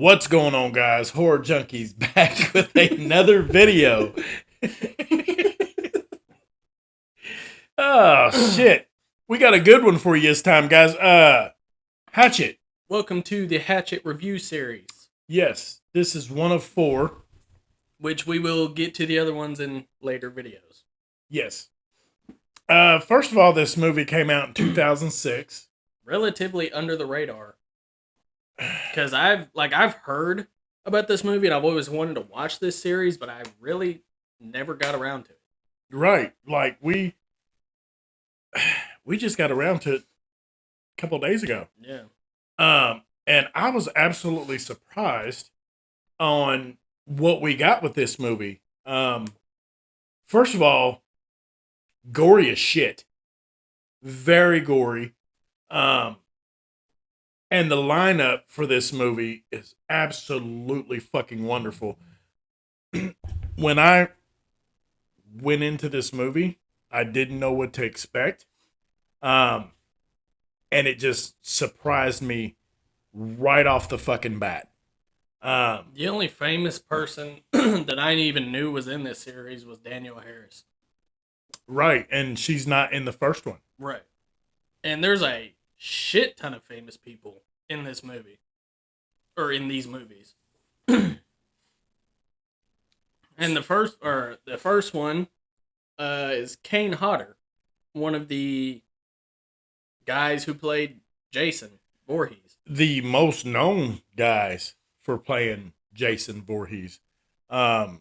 What's going on, guys? Horror Junkies back with another video. Oh, shit. We got a good one for you this time, guys. Hatchet. Welcome to the Hatchet review series. Yes, this is one of 4. Which we will get to the other ones in later videos. Yes. First of all, this movie came out in 2006. Relatively under the radar. Because I've heard about this movie and I've always wanted to watch this series, but I really never got around to it. Right. Like, we just got around to it a couple of days ago. Yeah. And I was absolutely surprised on what we got with this movie. First of all, gory as shit. Very gory. And the lineup for this movie is absolutely fucking wonderful. When I went into this movie, I didn't know what to expect. And it just surprised me right off the fucking bat. The only famous person that I even knew was in this series was Danielle Harris. Right, and she's not in the first one. Right. And there's a shit ton of famous people in this movie. Or in these movies. And the first one is Kane Hodder, one of the guys who played Jason Voorhees. The most known guys for playing Jason Voorhees. You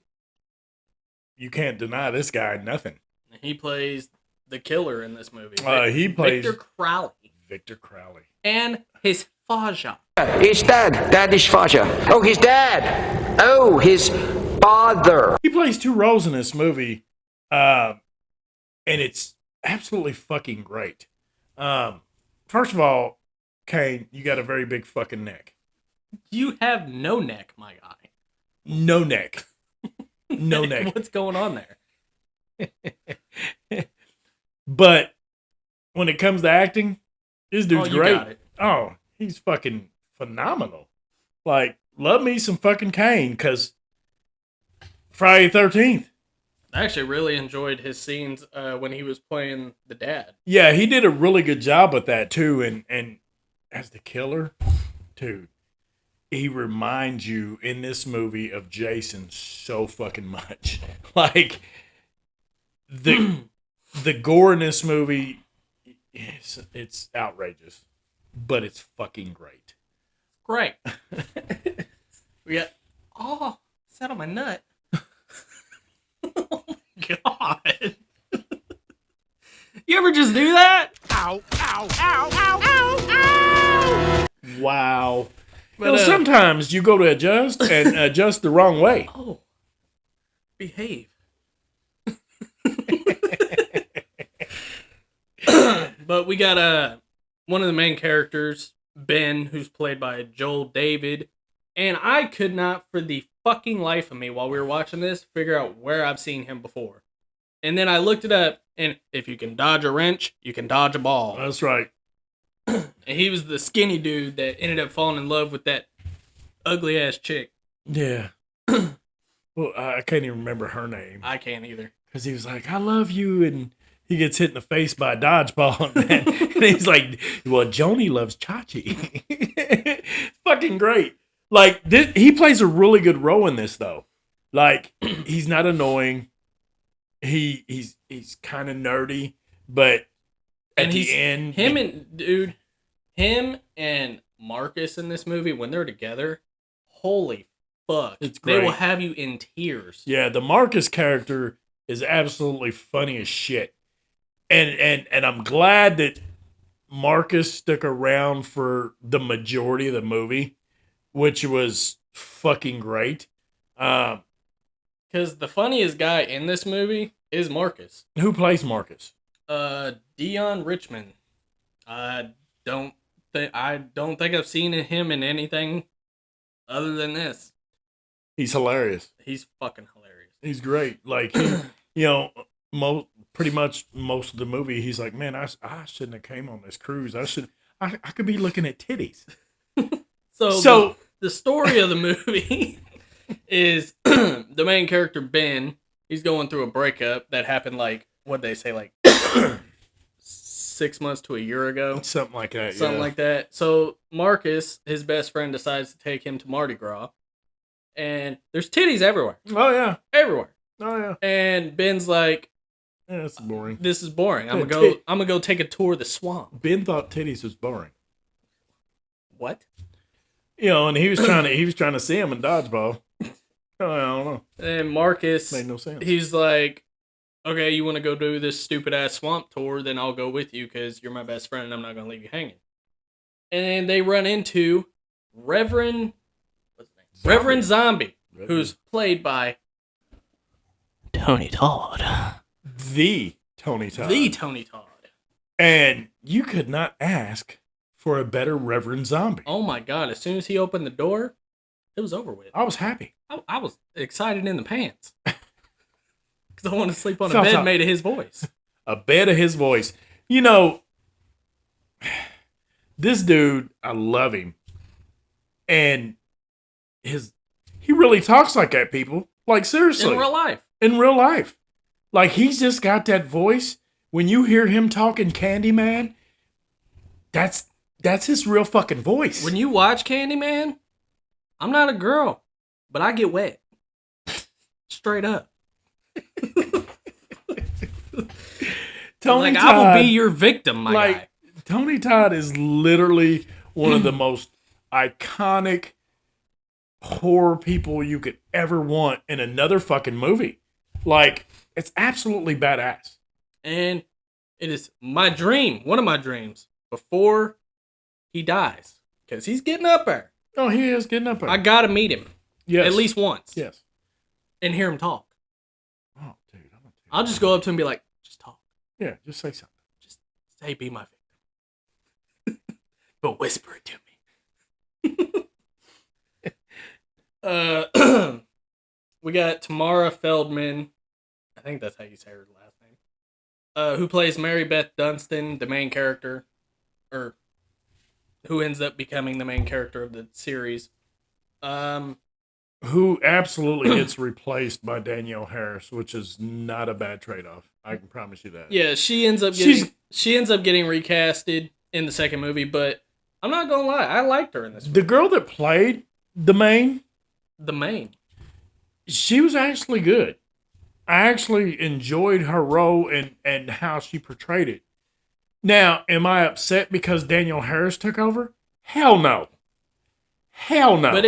can't deny this guy nothing. He plays the killer in this movie. He plays Victor Crowley. Victor Crowley. And his father. His dad. Dad is father. Oh, his dad. Oh, his father. He plays 2 roles in this movie. And it's absolutely fucking great. First of all, Kane, you got a very big fucking neck. You have no neck, my guy. No neck. No neck. What's going on there? But when it comes to acting, this dude's great. Got it. Oh, he's fucking phenomenal. Like, love me some fucking Kane, because Friday the 13th. I actually really enjoyed his scenes when he was playing the dad. Yeah, he did a really good job with that, too. And as the killer, dude, he reminds you in this movie of Jason so fucking much. Like, the gore in this movie, it's outrageous, but it's fucking great. Great. We got, sat on my nut. Oh my god. You ever just do that? Ow, ow, ow, ow, ow, ow. Wow. But, well, sometimes you go to adjust and adjust the wrong way. Oh. Behave. But we got one of the main characters, Ben, who's played by Joel David, and I could not, for the fucking life of me, while we were watching this, figure out where I've seen him before. And then I looked it up, and if you can dodge a wrench, you can dodge a ball. That's right. And he was the skinny dude that ended up falling in love with that ugly ass chick. Yeah. Well, I can't even remember her name. I can't either. Because he was like, I love you, and he gets hit in the face by a dodgeball, and he's like, well, Joni loves Chachi. Fucking great. Like, he plays a really good role in this, though. Like, he's not annoying. He's kind of nerdy, but at the end... Him and Marcus in this movie, when they're together, holy fuck. It's great. They will have you in tears. Yeah, the Marcus character is absolutely funny as shit. And I'm glad that Marcus stuck around for the majority of the movie, which was fucking great. Because the funniest guy in this movie is Marcus. Who plays Marcus? Dion Richmond. I don't think I've seen him in anything other than this. He's hilarious. He's fucking hilarious. He's great. Like, pretty much most of the movie, he's like, man, I shouldn't have came on this cruise. I could be looking at titties. So the story of the movie is the main character, Ben, he's going through a breakup that happened like, what'd they say, like 6 months to a year ago? Something like that, Something like that. So Marcus, his best friend, decides to take him to Mardi Gras. And there's titties everywhere. Oh, yeah. Everywhere. Oh, yeah. And Ben's like, Yeah, that's boring. this is boring. I'm gonna go take a tour of the swamp. Ben thought titties was boring. What? You know, and he was trying to see him in dodgeball. Oh, I don't know. And Marcus Made no sense. He's like, okay, you want to go do this stupid ass swamp tour, then I'll go with you because you're my best friend and I'm not gonna leave you hanging. And they run into Reverend Zombie, who's played by Tony Todd. The Tony Todd. The Tony Todd. And you could not ask for a better Reverend Zombie. Oh my god, as soon as he opened the door, it was over with. I was happy. I was excited in the pants. Because I want to sleep on a Felt bed up. made of his voice. A bed of his voice. You know, this dude, I love him. And he really talks like that, people. Like, seriously. In real life. In real life. Like, he's just got that voice. When you hear him talking Candyman, that's his real fucking voice. When you watch Candyman, I'm not a girl, but I get wet. Straight up. Tony Todd, I will be your victim, my guy. Tony Todd is literally one of the most iconic horror people you could ever want in another fucking movie. Like, it's absolutely badass. And it is my dream, one of my dreams, before he dies. Because he's getting up there. Oh, he is getting up there. I gotta meet him. Yes. At least once. Yes. And hear him talk. Oh, dude. I'll just go up to him and be like, just talk. Yeah, just say something. Just say, be my victim. But whisper it to me. We got Tamara Feldman. I think that's how you say her last name. Who plays Mary Beth Dunstan, the main character. Or who ends up becoming the main character of the series. Who absolutely gets replaced by Danielle Harris, which is not a bad trade-off. I can promise you that. Yeah, she ends up getting recasted in the second movie, but I'm not gonna lie, I liked her in this movie. The girl that played the main, she was actually good. I actually enjoyed her role and how she portrayed it. Now, am I upset because Danielle Harris took over? Hell no. Hell no. But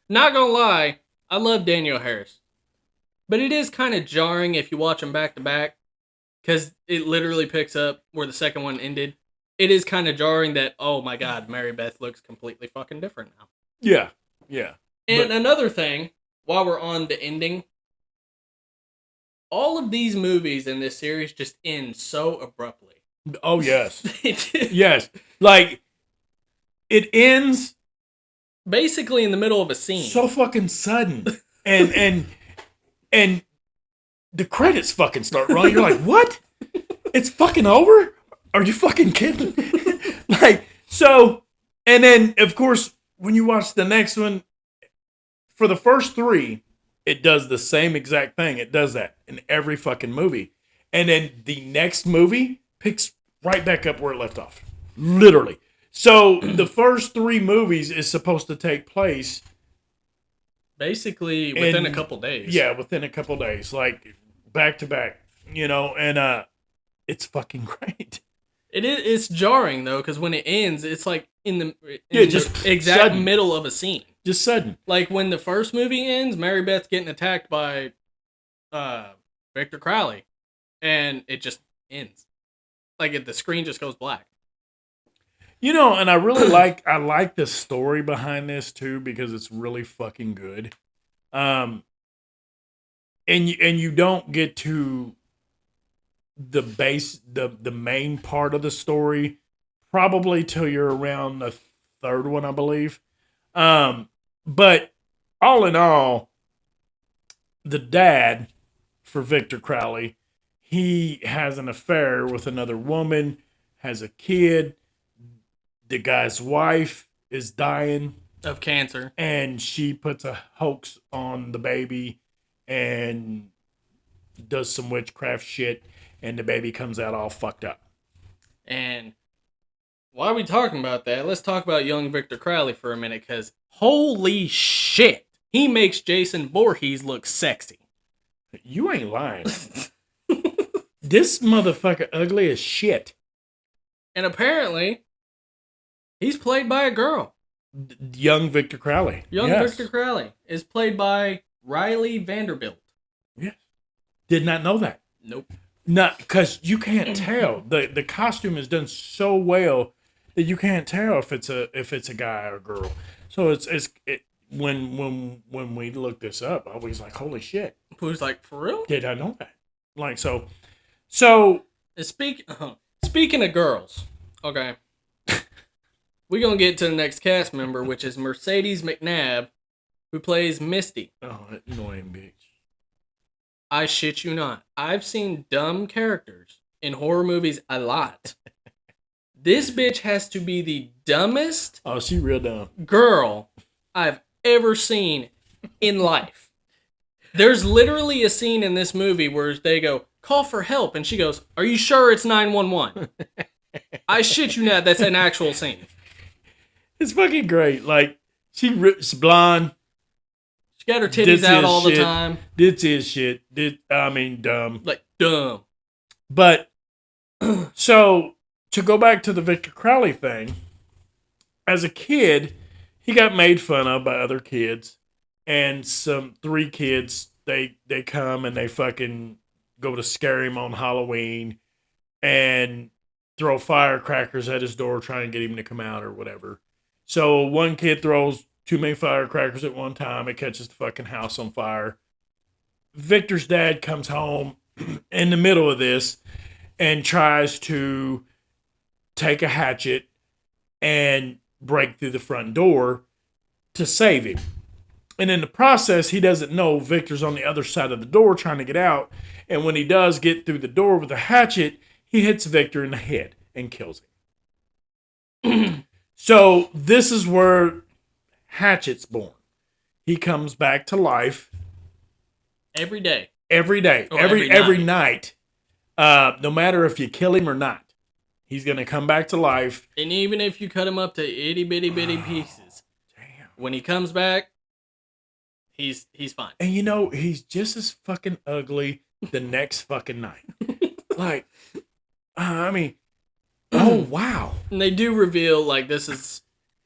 not gonna lie, I love Danielle Harris. But it is kind of jarring if you watch them back to back, because it literally picks up where the second one ended. It is kind of jarring that, oh my god, Mary Beth looks completely fucking different now. Yeah, yeah. And another thing, while we're on the ending, all of these movies in this series just end so abruptly. Oh, yes. Yes. Like, it ends basically in the middle of a scene. so fucking sudden. And the credits fucking start rolling. You're like, what? It's fucking over? Are you fucking kidding? Like, so, and then, of course, when you watch the next one, for the first three, it does the same exact thing. It does that in every fucking movie. And then the next movie picks right back up where it left off. Literally. So the first three movies is supposed to take place basically within a couple days. Yeah, within a couple days. Like back to back, you know, and it's fucking great. It's jarring though, because when it ends, it's like in the just exact sudden. middle of a scene. Just sudden. Like when the first movie ends, Mary Beth's getting attacked by Victor Crowley, and it just ends. Like the screen just goes black. You know, and I really I like the story behind this too, because it's really fucking good. And you don't get to the main part of the story probably till you're around the third one, I believe. But all in all, the dad for Victor Crowley, he has an affair with another woman, has a kid. The guy's wife is dying Of cancer. And she puts a hoax on the baby and does some witchcraft shit, and the baby comes out all fucked up. And while we talking about that, let's talk about young Victor Crowley for a minute, because holy shit, he makes Jason Voorhees look sexy. You ain't lying. This motherfucker ugly as shit. And apparently, he's played by a girl. Young Victor Crowley. Young Victor Crowley is played by Riley Vanderbilt. Yes. Did not know that. Nope. Not because you can't tell. The costume is done so well that you can't tell if it's a guy or a girl. So when we looked this up, I was like, holy shit. Who's like, for real? Did I know that? Like so Speaking of girls, okay. We're gonna get to the next cast member, which is Mercedes McNabb, who plays Misty. Oh, that annoying bitch. I shit you not. I've seen dumb characters in horror movies a lot. This bitch has to be the dumbest Oh, she real dumb. girl I've ever seen in life. There's literally a scene in this movie where they go, call for help, and she goes, are you sure it's 911? I shit you not, that's an actual scene. It's fucking great. Like, she's blonde. She got her titties out all shit. the time. This is shit. Dumb. Like, dumb. But, so, to go back to the Victor Crowley thing, as a kid, he got made fun of by other kids. And some 3 kids, they come and they fucking go to scare him on Halloween and throw firecrackers at his door trying to get him to come out or whatever. So one kid throws too many firecrackers at one time. It catches the fucking house on fire. Victor's dad comes home in the middle of this and tries to take a hatchet and break through the front door to save him. And in the process, he doesn't know Victor's on the other side of the door trying to get out. And when he does get through the door with a hatchet, he hits Victor in the head and kills him. So this is where Hatchet's born. He comes back to life. Every day. Every day. Or every night. No matter if you kill him or not. He's going to come back to life. And even if you cut him up to itty bitty pieces. Damn. When he comes back, he's fine. And you know, he's just as fucking ugly the next fucking night. Like, I mean, oh, wow. And they do reveal, like, this is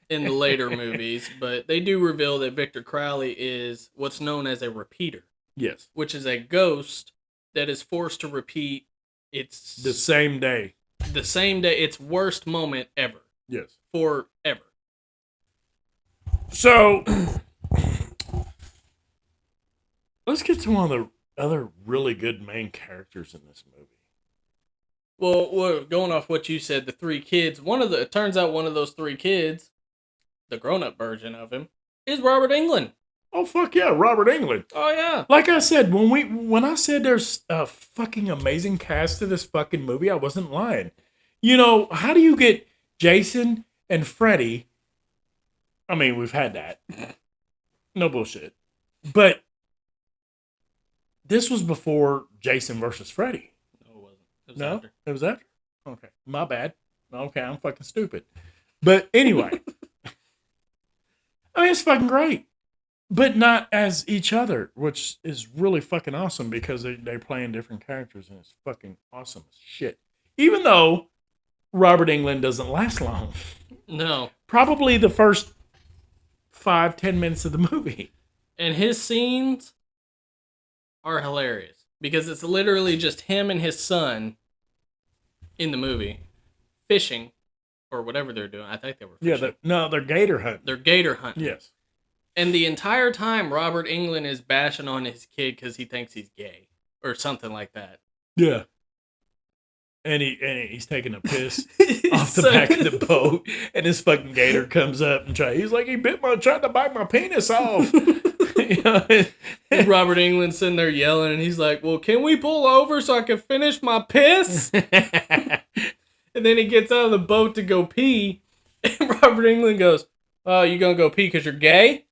in the later movies, but they do reveal that Victor Crowley is what's known as a repeater. Yes. Which is a ghost that is forced to repeat the same day. Its worst moment ever. Yes. Forever. So, let's get to one of the other really good main characters in this movie. Well, going off what you said, the 3 kids, it turns out one of those 3 kids, the grown-up version of him, is Robert Englund. Oh, fuck yeah, Robert Englund. Oh, yeah. Like I said, when I said there's a fucking amazing cast to this fucking movie, I wasn't lying. You know, how do you get Jason and Freddy? I mean, we've had that. No bullshit. But this was before Jason versus Freddy. No, it wasn't. After. It was after? Okay. My bad. Okay, I'm fucking stupid. But anyway. I mean, it's fucking great. But not as each other, which is really fucking awesome because they're playing different characters and it's fucking awesome as shit. Even though Robert Englund doesn't last long. No. Probably the first 5-10 minutes of the movie. And his scenes are hilarious because it's literally just him and his son in the movie fishing or whatever they're doing. I think they were fishing. Yeah, they're gator hunting. They're gator hunting. Yes. And the entire time, Robert Englund is bashing on his kid because he thinks he's gay or something like that. Yeah. And he's taking a piss off the back of the boat, and this fucking gator comes up and he's like, he tried to bite my penis off. You know? And Robert Englund's sitting there yelling, and he's like, well, can we pull over so I can finish my piss? And then he gets out of the boat to go pee, and Robert Englund goes, Oh, you gonna go pee because you're gay?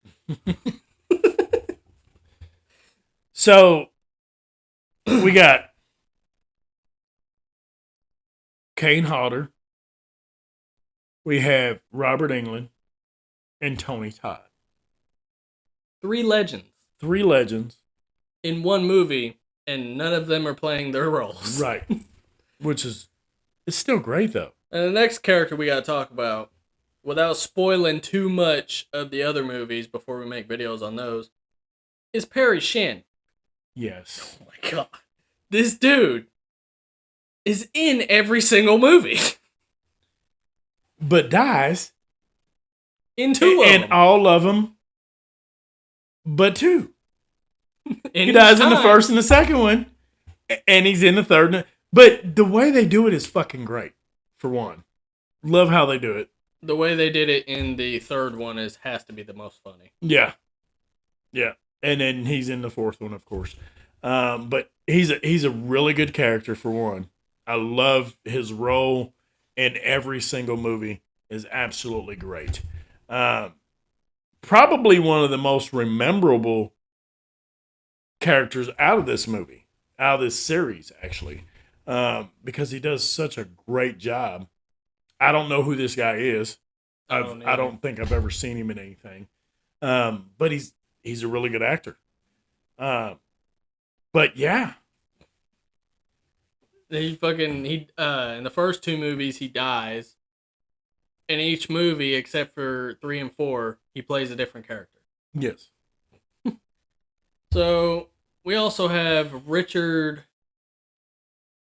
So we got Kane Hodder. We have Robert Englund and Tony Todd. 3 legends 3 legends. in one movie, and none of them are playing their roles. Right. Which is, it's still great though. And the next character we gotta talk about, without spoiling too much of the other movies before we make videos on those, is Perry Shin. Yes. Oh my god. This dude is in every single movie. But dies In 2 of in them. all of them but 2. In He dies each in the time. first and the second one, and he's in the third. But the way they do it is fucking great, for one. Love how they do it. The way they did it in the third one has to be the most funny. Yeah. Yeah. And then he's in the fourth one, of course. But he's a really good character, for one. I love his role in every single movie. Is absolutely great. Probably one of the most memorable characters out of this movie, out of this series, actually, because he does such a great job. I don't know who this guy is. I don't think I've ever seen him in anything, but he's a really good actor. But yeah, He in the first 2 movies he dies. In each movie, except for 3 and 4, he plays a different character. yes, So we also have Richard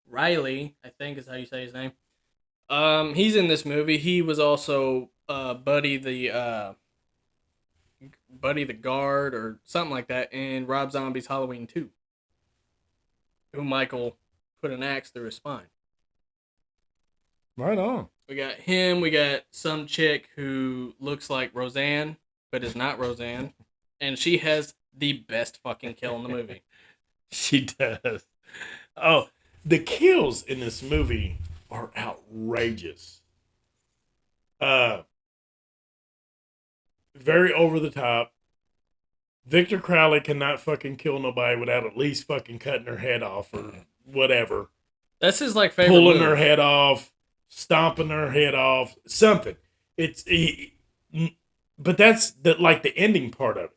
Riley, I think is how you say his name. He's in this movie. He was also Buddy the guard or something like that in Rob Zombie's Halloween 2. Who Michael put an axe through his spine. right on. We got him. We got some chick who looks like Roseanne, but is not Roseanne, and she has the best fucking kill in the movie. She does. Oh, the kills in this movie are outrageous. Very over the top. Victor Crowley cannot fucking kill nobody without at least fucking cutting her head off or whatever. That's his like favorite Pulling move. her head off, stomping her head off, something. But that's the ending part of it.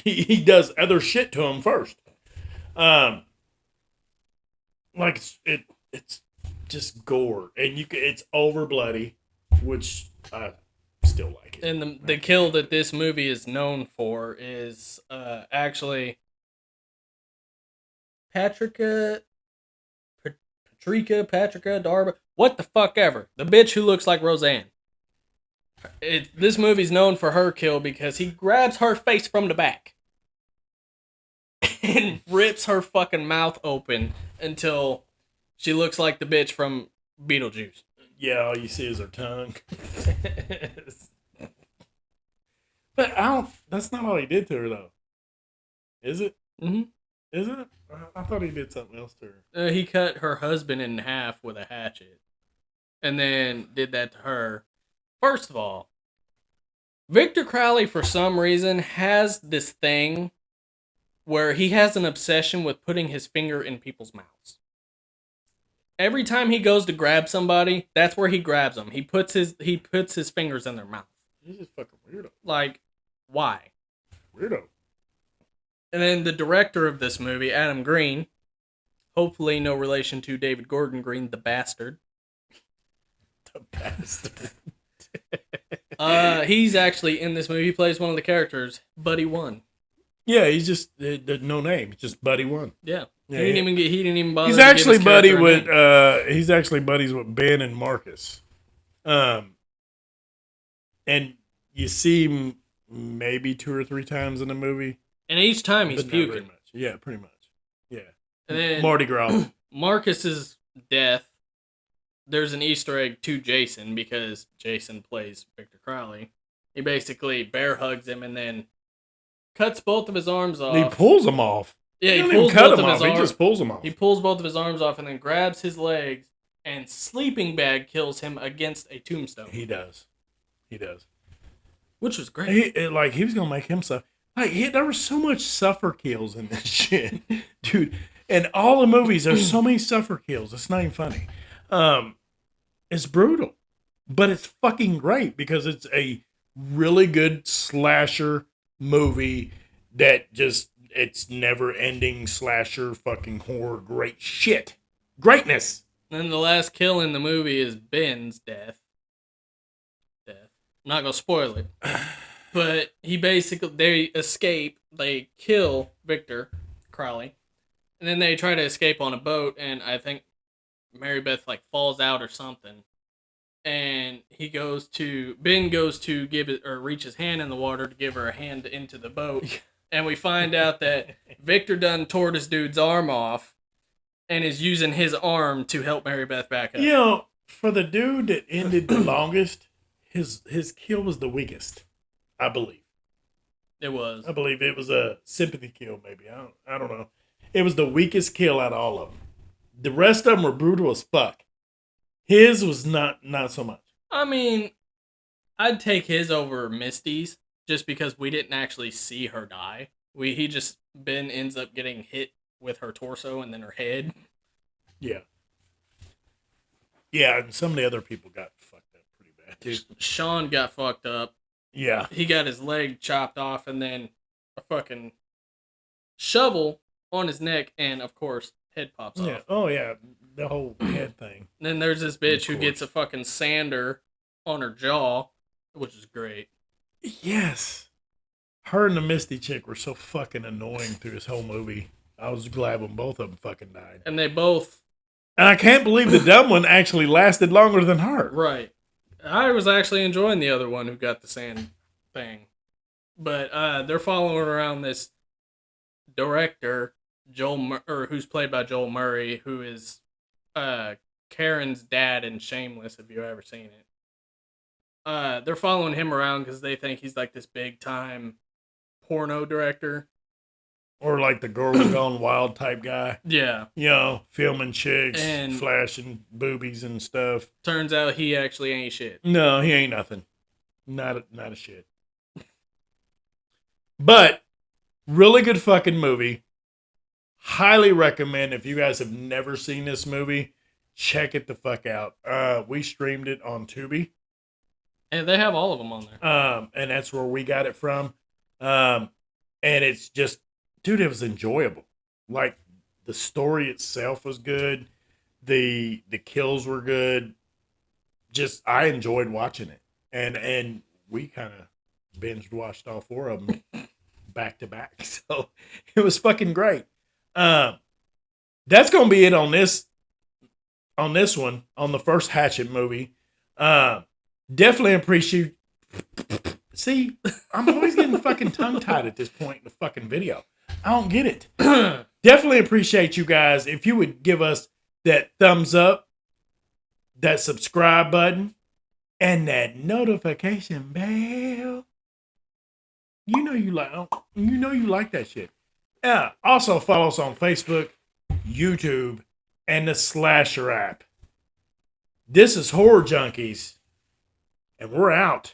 He does other shit to him first. It's just gore, and it's over bloody, which I still like it. And the kill that this movie is known for is actually Patrika Darby, what the fuck ever. The bitch who looks like Roseanne. This movie's known for her kill because he grabs her face from the back and rips her fucking mouth open until she looks like the bitch from Beetlejuice. Yeah, all you see is her tongue. But that's not all he did to her, though. Is it? Mm-hmm. Is it? I thought he did something else to her. He cut her husband in half with a hatchet and then did that to her. First of all, Victor Crowley, for some reason, has this thing where he has an obsession with putting his finger in people's mouths. Every time he goes to grab somebody, that's where he grabs them. He puts his fingers in their mouth. He's just fucking weirdo. Like, why? Weirdo. And then the director of this movie, Adam Green, hopefully no relation to David Gordon Green, the bastard. The bastard. He's actually in this movie. He plays one of the characters, Buddy One. Yeah, he's just no name, just Buddy One. Yeah, Yeah, he didn't even bother. He's to give actually his character a name. he's actually buddies with Ben and Marcus. And you see him maybe 2 or 3 times in the movie. And each time he's But not very puking. much. Yeah, pretty much. Yeah. And then Mardi Gras. Marcus's death. There's an Easter egg to Jason because Jason plays Victor Crowley. He basically bear hugs him and then cuts both of his arms off. He pulls them off. Yeah, he doesn't pulls even cut both them of his off. He arms. just pulls them off. He pulls both of his arms off and then grabs his legs, and sleeping bag kills him against a tombstone. He does. He does. which was great. He was gonna make himself there was so much suffer kills in this shit, dude. In all the movies, there's so many suffer kills. It's not even funny. It's brutal, but it's fucking great because it's a really good slasher movie that just it's never ending slasher fucking horror great shit. Greatness. And then the last kill in the movie is Ben's death. I'm not gonna spoil it. But they escape, they kill Victor Crowley, and then they try to escape on a boat, and I think Mary Beth like falls out or something. And Ben goes to give it or reach his hand in the water to give her a hand into the boat. And we find out that Victor done tore this dude's arm off and is using his arm to help Mary Beth back up. You know, for the dude that ended the longest, his kill was the weakest, I believe. It was. I believe it was a sympathy kill, maybe. I don't know. It was the weakest kill out of all of them. The rest of them were brutal as fuck. His was not so much. I mean, I'd take his over Misty's just because we didn't actually see her die. Ben ends up getting hit with her torso and then her head. Yeah. Yeah, and some of the other people got fucked up pretty bad too. Sean got fucked up. Yeah. He got his leg chopped off and then a fucking shovel on his neck and, of course, head pops off. Yeah. Oh, yeah. The whole head thing. And then there's this bitch who gets a fucking sander on her jaw, which is great. Yes. Her and the Misty chick were so fucking annoying through this whole movie. I was glad when both of them fucking died. And they both... And I can't believe the dumb one actually lasted longer than her. Right. I was actually enjoying the other one who got the sand thing. But they're following around this director, who's played by Joel Murray, who is Karen's dad in Shameless, if you've ever seen it. They're following him around because they think he's like this big time porno director. Or like the Girls Gone Wild type guy. Yeah. You know, filming chicks, and flashing boobies and stuff. Turns out he actually ain't shit. No, he ain't nothing. Not a shit. But, really good fucking movie. Highly recommend if you guys have never seen this movie, check it the fuck out. We streamed it on Tubi. And they have all of them on there. And that's where we got it from. And it's just, dude, it was enjoyable. Like, the story itself was good. The kills were good. Just, I enjoyed watching it. And we kind of binged watched all four of them back to back. So, it was fucking great. That's going to be it on this one, on the first Hatchet movie. Definitely appreciate. See, I'm always getting fucking tongue-tied at this point in the fucking video. I don't get it. Definitely appreciate you guys if you would give us that thumbs up, that subscribe button, and that notification bell. You know you like that shit. Yeah. Also follow us on Facebook, YouTube, and the Slasher app. This is Horror Junkies, and we're out.